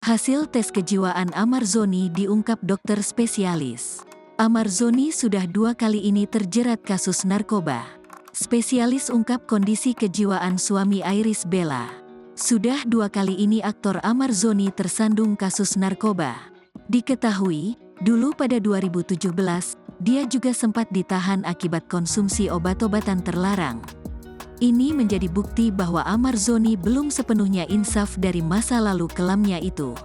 Hasil tes kejiwaan Amarzoni diungkap dokter spesialis. Amarzoni sudah 2 kali ini terjerat kasus narkoba. Spesialis ungkap kondisi kejiwaan suami Iris Bella. Sudah 2 kali ini aktor Amarzoni tersandung kasus narkoba. Diketahui, dulu pada 2017, dia juga sempat ditahan akibat konsumsi obat-obatan terlarang. Ini menjadi bukti bahwa Amarzoni belum sepenuhnya insaf dari masa lalu kelamnya itu.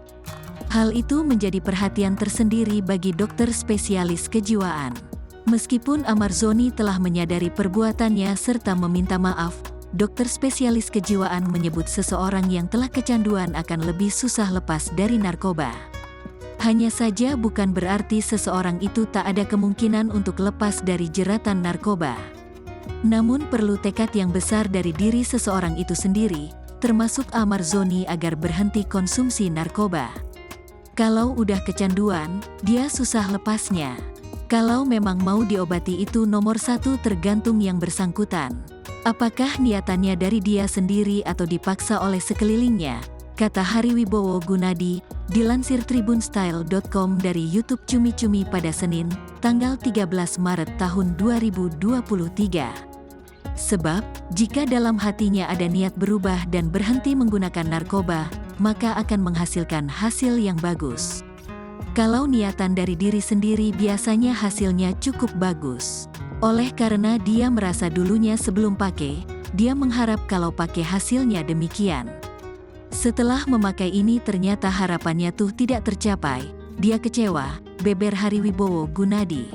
Hal itu menjadi perhatian tersendiri bagi dokter spesialis kejiwaan. Meskipun Amarzoni telah menyadari perbuatannya serta meminta maaf, dokter spesialis kejiwaan menyebut seseorang yang telah kecanduan akan lebih susah lepas dari narkoba. Hanya saja bukan berarti seseorang itu tak ada kemungkinan untuk lepas dari jeratan narkoba. Namun perlu tekad yang besar dari diri seseorang itu sendiri, termasuk Amarzoni agar berhenti konsumsi narkoba. Kalau udah kecanduan, dia susah lepasnya. Kalau memang mau diobati itu nomor 1 tergantung yang bersangkutan. Apakah niatannya dari dia sendiri atau dipaksa oleh sekelilingnya? Kata Hariwibowo Gunadi, dilansir tribunstyle.com dari YouTube Cumi Cumi pada Senin, tanggal 13 Maret tahun 2023. Sebab, jika dalam hatinya ada niat berubah dan berhenti menggunakan narkoba, maka akan menghasilkan hasil yang bagus. Kalau niatan dari diri sendiri biasanya hasilnya cukup bagus. Oleh karena dia merasa dulunya sebelum pakai, dia mengharap kalau pakai hasilnya demikian. Setelah memakai ini ternyata harapannya tuh tidak tercapai, dia kecewa, beber Hariwibowo Gunadi.